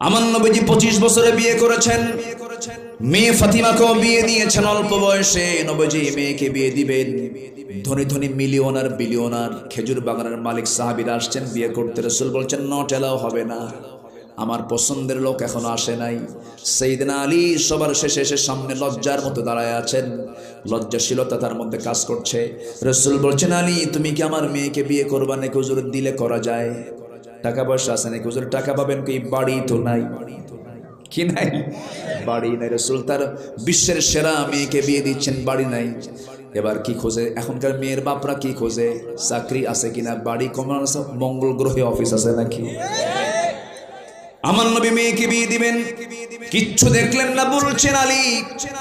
আমার নবীজি 25 বছরে বিয়ে করেছেন। মেয়ে ফাতিমাকেও বিয়ে দিয়েছেন অল্প বয়সে। নবীজি মেয়েকে বিয়ে দিবেন। ধনী ধনী মিলিয়নার বিলিয়নার খেজুর বাগানের মালিক সাহাবীরা আসছেন বিয়ে করতে। রাসূল বলছেন নট এলাও, হবে না, আমার পছন্দের লোক এখনো আসে নাই। সাইয়েদনা আলী সবার শেষে এসে সামনে লজ্জার মতো দাঁড়ায় আছেন, লজ্জাশীলতা তার মধ্যে কাজ করছে। রাসূল বলছেন আলী, তুমি কি আমার মেয়েকে বিয়ে করবা নাকি? হুজুর দিলে করা যায়, টাকা পয়সা আছে নাকি? হুজুর টাকা পাবেন কি? বাড়ি তো নাই। কি নাই? বাড়ি নাই। রাসূল তার বিশ্বের সেরা মেয়েকে বিয়ে দিচ্ছেন, বাড়ি নাই। এবার কি খোঁজে এখনকার মেয়ের বাপরা? কি খোঁজে? চাকরি আছে কিনা, বাড়ি কমান আছে, মঙ্গল গ্রহে অফিস আছে নাকি? আমার নবী মেয়েকে বিয়ে দিবেন, কিচ্ছু দেখলেন না। বলছেন আলী,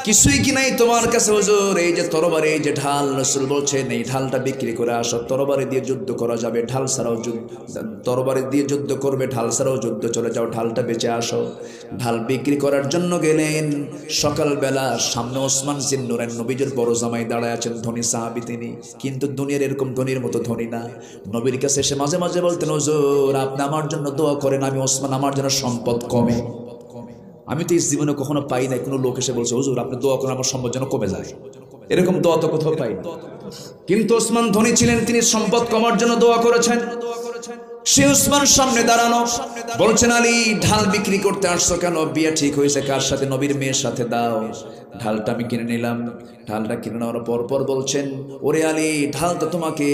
কিছুই কি নাই তোমার কাছে? হুজুর এই যে তরবারি, এই যে ঢাল। রাসূল বলছেন এই ঢালটা বিক্রি করে আসো, তরবারি দিয়ে যুদ্ধ করা যাবে, ঢাল ছাড়াও যুদ্ধ, তরবারি দিয়ে যুদ্ধ করবে, ঢাল ছাড়াও যুদ্ধ, চলে যাও, ঢালটা বেচে আসো। ঢাল বিক্রি করার জন্য গেলেন। সকালবেলা সামনে ওসমান জিন্নুরাইন নবীজির বড় জামাই দাঁড়ায় আছেন, ধনী সাহাবী তিনি, কিন্তু দুনিয়ার এরকম ধনীর মতো ধনী না। নবীর কাছে এসে মাঝে মাঝে বলতেন, হুজুর আপনি আমার জন্য দোয়া করেন, আমি ওসমান, আমার জন্য সম্পদ কমে। আমি তো এই জীবনে কখনো পাই নাই কোনো লোক এসে বলছে হুজুর আপনি দোয়া করেন আমার সম্পদ যেন কমে যায়, এরকম দোয়া তো কোথাও পাই না। কিন্তু ওসমান ধনী ছিলেন, তিনি সম্পদ কমার জন্য দোয়া করেছেন। সে ওসমান সামনে দাঁড়ানো, বলছেন আলী ঢাল বিক্রি করতে আসছো কেন? বিয়ে ঠিক হয়েছে কার সাথে? নবীর মেয়ের সাথে, দাও ঢালটা আমি কিনে নিলাম। ঢালটা কিনে নেওয়ার পর বলছেন, ওরে আলী ঢাল তো তোমাকে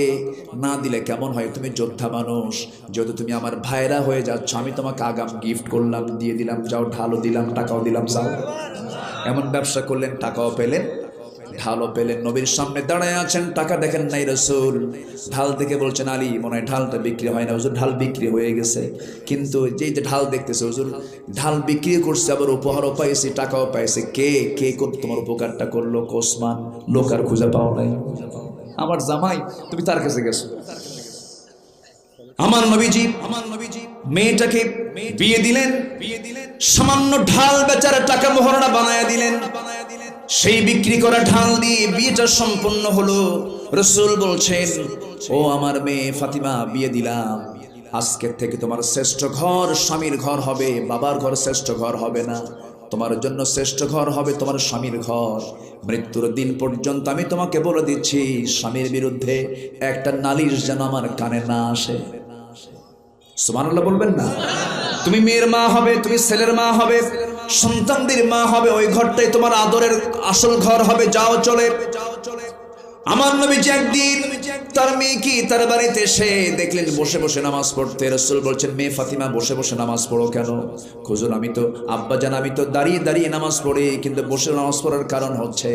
না দিলে কেমন হয়? তুমি যোদ্ধা মানুষ, যেহেতু তুমি আমার ভাইরা হয়ে যাচ্ছ, আমি তোমাকে আগাম গিফট করলাম, দিয়ে দিলাম, যাও ঢালও দিলাম, টাকাও দিলাম, যাও। এমন ব্যবসা করলেন, টাকাও পেলেন, ঢালও পেলেন। নবীর সামনে দাঁড়ায় আছেন, টাকা দেখেন নাই রাসূল। ঢাল দেখে বলছেন আলী মনে হয় ঢালটা বিক্রি হয় না। হুজুর ঢাল বিক্রি হয়ে গেছে, কিন্তু যেই যে ঢাল দেখতেছে হুজুর, ঢাল বিক্রি করছে, আবার উপহারও পাইছি, টাকাও পাইছে। কে কে তোমার উপকারটা করলো? ওসমান। লোক আর খুঁজে পাও নাই, আমার জামাই, তুমি তার কাছে গেছো। আমার নবীজি মেয়েটাকে বিয়ে দিলেন, সামান্য ঢাল বেচার টাকা মোহরনা বানায়া দিলেন। সেই বিক্রি করা ঢাল দিয়ে বিয়েটা সম্পন্ন হলো। রাসূল বলছেন, ও আমার মেয়ে ফাতিমা, বিয়ে দিলাম, আজকের থেকে তোমার শ্রেষ্ঠ ঘর স্বামীর ঘর হবে, বাবার ঘর শ্রেষ্ঠ ঘর হবে না। তোমার জন্য শ্রেষ্ঠ ঘর হবে তোমার স্বামীর ঘর। মৃত্যুর দিন পর্যন্ত আমি তোমাকে বলে দিচ্ছি, স্বামীর বিরুদ্ধে একটা নালিশ যেন আমার কানে না আসে। সুবহানাল্লাহ বলবেন না? তুমি মেয়ের মা হবে, তুমি ছেলের মা হবে, সন্তানদের মা হবে, ওই ঘরটাই তোমার আদরের আসল ঘর হবে। যাও চলে। আমার নবীজি একদিন তার মেয়েকে তার বাড়িতে এসে দেখলেন বসে বসে নামাজ পড়তে। রাসূল বলছেন, মেয়ে ফাতিমা বসে বসে নামাজ পড়ো কেন? হুজুর আমি তো আব্বাজান, আমি তো দাঁড়িয়ে দাঁড়িয়ে নামাজ পড়ি, কিন্তু বসে নামাজ পড়ার কারণ হচ্ছে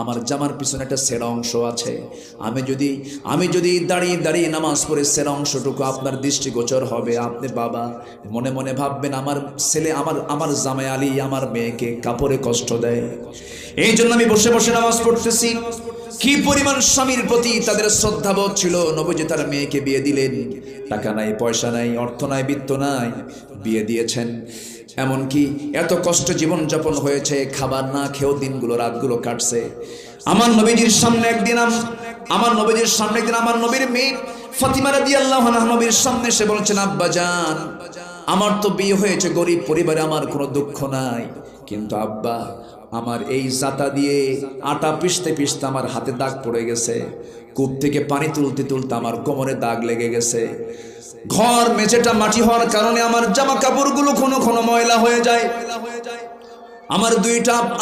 আমার জামার পিছনে একটা সেরা অংশ আছে। আমি যদি দাঁড়িয়ে দাঁড়িয়ে নামাজ পড়ে সেরা অংশটুকু আপনার দৃষ্টিগোচর হবে, আপনি বাবা মনে মনে ভাববেন আমার ছেলে, আমার জামাই আলী আমার মেয়েকে কাপড়ে কষ্ট দেয়, এই জন্য আমি বসে বসে নামাজ পড়তেছি। কি পরিমাণ স্বামীর প্রতি তাদের শ্রদ্ধাবোধ ছিল। নবীজি তার মেয়েকে বিয়ে দিলেন, টাকা নাই, পয়সা নাই, অর্থ নাই, বিত্ত নাই, বিয়ে দিয়েছেন। এমনকি এত কষ্ট জীবন যাপন হয়েছে, খাবার না খেয়েও দিনগুলো রাতগুলো কাটছে। আমার নবীজির সামনে একদিন আমার নবীর মেয়ে ফাতিমা রাদিয়াল্লাহু আনহা নবীর সামনে এসে বলছেন, আব্বা জান আমার তো বিয়ে হয়েছে গরিব পরিবারে, আমার কোনো দুঃখ নাই, কিন্তু আব্বা আমার এই জাতা দিয়ে আটা পিষতে পিষতে আমার হাতে দাগ পড়ে গেছে, কূপ থেকে পানি তুলতে তুলতে আমার কোমরে দাগ লেগে গেছে, ঘর মেঝেটা মাটি হওয়ার কারণে আমার জামা কাপড়গুলো কোনো কোনো ময়লা হয়ে যায়, আমার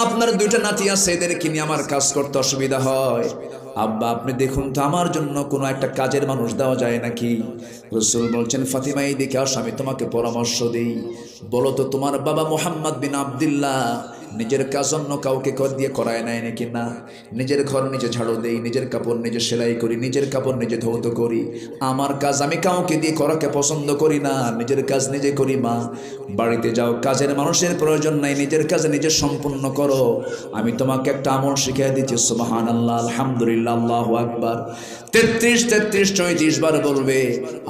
আপনার দুইটা নাতি আছে, এদেরকে নিয়ে আমার কাজ করতে অসুবিধা হয়, আব্বা আপনি দেখুন তো আমার জন্য কোনো একটা কাজের মানুষ দেওয়া যায় নাকি? রাসূল বলছেন, ফাতিমা এই দিকে আসো, আমি তোমাকে পরামর্শ দেই। বলো তো তোমার বাবা মুহাম্মদ বিন আব্দুল্লাহ নিজের কাজ অন্য কাউকে দিয়ে করায় নেয় নাকি? না, নিজের ঘর নিজে ঝাড়ু দেই, নিজের কাপড় নিজে সেলাই করি, নিজের কাপড় নিজে ধৌত করি, আমার কাজ আমি কাউকে দিয়ে করাকে পছন্দ করি না, নিজের কাজ নিজে করি। মা বাড়িতে যাও, কাজের মানুষের প্রয়োজন নাই, নিজের কাজ নিজে সম্পূর্ণ করো। আমি তোমাকে একটা আমল শিখিয়ে দিচ্ছি, সুবহানাল্লাহ, আলহামদুলিল্লাহ, আল্লাহু আকবার 33 34 বার বলবে,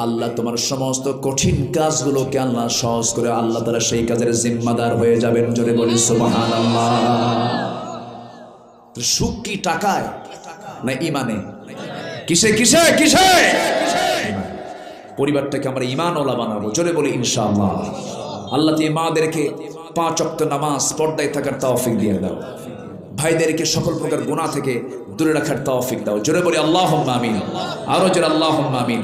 আল্লাহ তোমার সমস্ত কঠিন কাজগুলোকে আল্লাহ সহজ করে আল্লাহ তাআলা সেই কাজের জিম্মাদার হয়ে যাবেন। জোরে বলি সুবহানাল্লাহ। সুখ কি টাকায় না ইমানে? কিসে কিসে কিসে? পরিবারটাকে আমরা ইমানওয়ালা বানাবো। জোরে বলি ইনশাআল্লাহ। আল্লাহ তুমি মাদেরকে 5 ওয়াক্ত নামাজ পর্দায় থাকার তৌফিক দিয়ে দাও, ভাইদেরকে সকল প্রকার গুনাহ থেকে দূরে রাখার তৌফিক দাও। জোরে বলি আল্লাহুম্মা আমিন, আরো জোরে আল্লাহুম্মা আমিন।